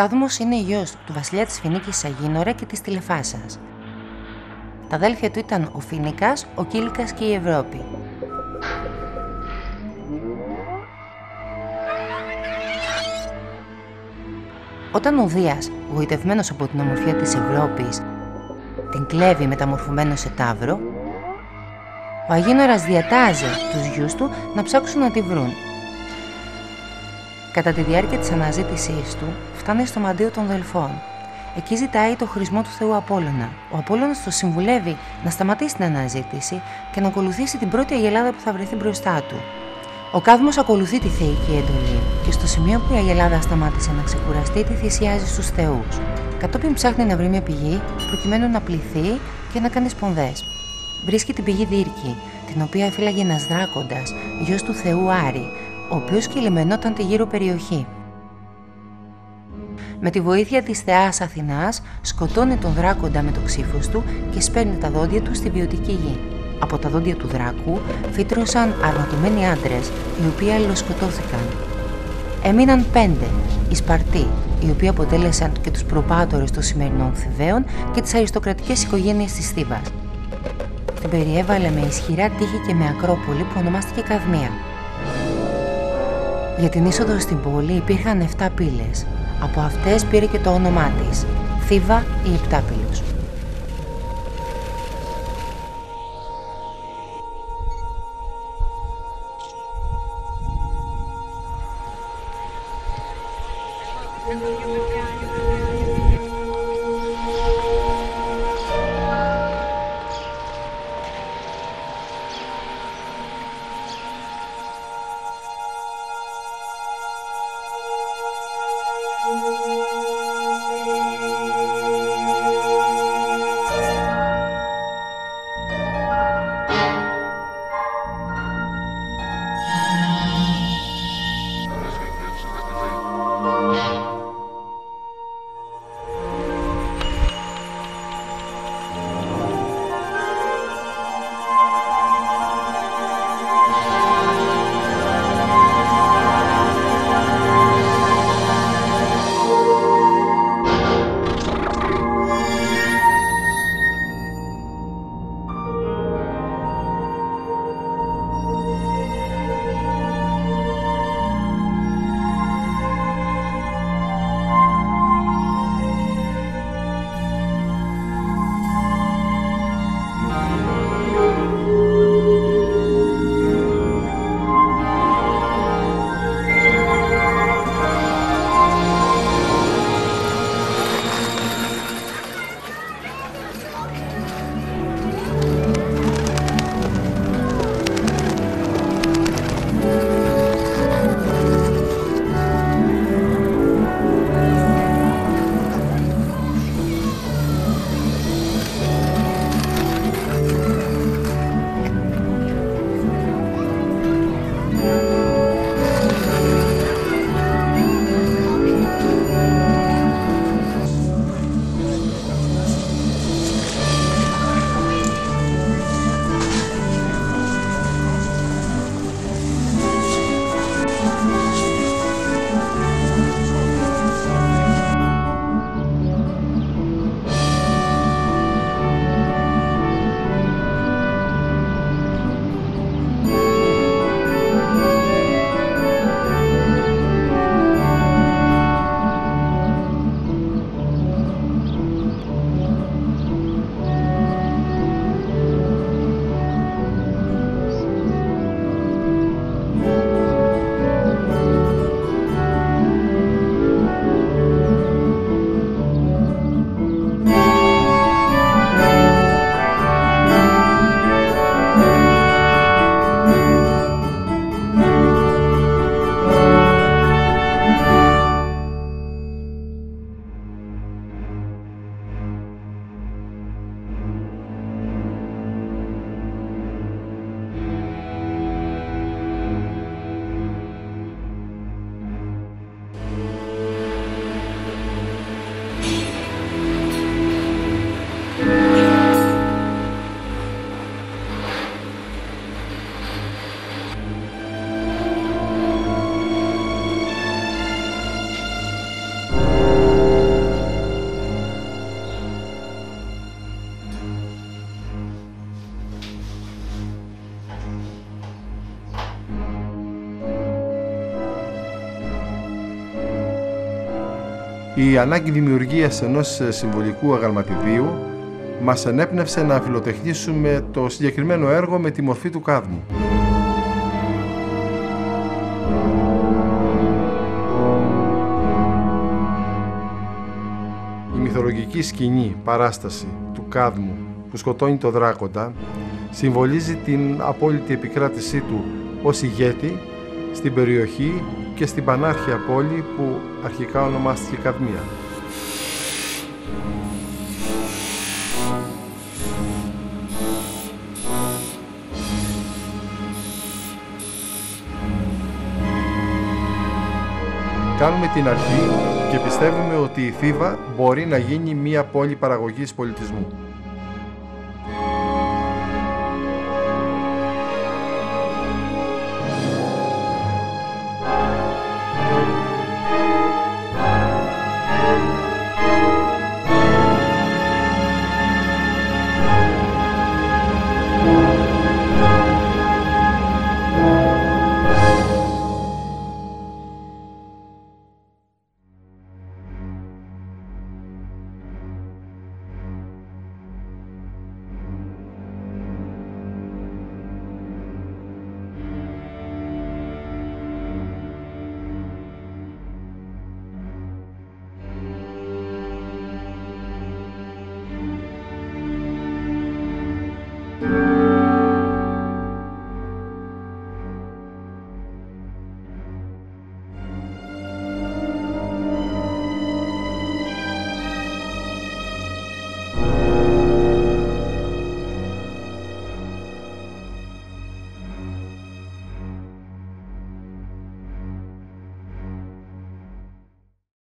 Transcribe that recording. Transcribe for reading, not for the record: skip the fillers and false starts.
Κάδμος είναι γιος του βασιλιά της Φινίκης Αγίνορα και της Τηλεφάσας. Τα αδέλφια του ήταν ο Φίνικας, ο Κίλικας και η Ευρώπη. Όταν ο Δίας, γοητευμένος από την ομορφιά της Ευρώπης, την κλέβει μεταμορφωμένο σε ταύρο, ο Αγίνορας διατάζει τους γιους του να ψάξουν να τη βρουν. Κατά τη διάρκεια της αναζήτησής του, φτάνει στο μαντίο των Δελφών. Εκεί ζητάει το χρησμό του θεού Απόλλωνα. Ο Απόλλωνας το συμβουλεύει να σταματήσει την αναζήτηση και να ακολουθήσει την πρώτη αγελάδα που θα βρεθεί μπροστά του. Ο Κάδμος ακολουθεί τη θεϊκή εντολή και στο σημείο που η αγελάδα σταμάτησε να ξεκουραστεί, τη θυσιάζει στους θεούς. Κατόπιν ψάχνει να βρει μια πηγή προκειμένου να πληθεί και να κάνει σπονδές. Βρίσκει την πηγή Δύρκη, την οποία φύλαγε ένας δράκοντας, γιος του θεού Άρη, ο οποίος κυλημενόταν τη γύρω περιοχή. Με τη βοήθεια της θεάς Αθηνάς σκοτώνει τον δράκοντα με το ξύφος του και σπέρνει τα δόντια του στη βιωτική γη. Από τα δόντια του δράκου φύτρωσαν αρματωμένοι άντρες, οι οποίοι αλληλοσκοτώθηκαν. Έμειναν 5, οι Σπαρτοί, οι οποίοι αποτέλεσαν και τους προπάτορες των σημερινών Θηβαίων και τις αριστοκρατικές οικογένειες της Θήβας. Την περιέβαλε με ισχυρά τείχη και με ακρόπολη που ονομάστηκε Καδμία. Για την είσοδο στην πόλη υπήρχαν 7 πύλες. Από αυτές πήρε και το όνομά της, Θήβα η Επτάπυλος. Η ανάγκη δημιουργίας ενός συμβολικού αγαλματιδίου μας ενέπνευσε να φιλοτεχνίσουμε το συγκεκριμένο έργο με τη μορφή του κάδμου. Η μυθολογική σκηνή, παράσταση του κάδμου που σκοτώνει το δράκοντα συμβολίζει την απόλυτη επικράτησή του ως ηγέτη στην περιοχή και στην πανάρχια πόλη που αρχικά ονομάστηκε Καδμία. Κάνουμε την αρχή και πιστεύουμε ότι η Θήβα μπορεί να γίνει μια πόλη παραγωγής πολιτισμού.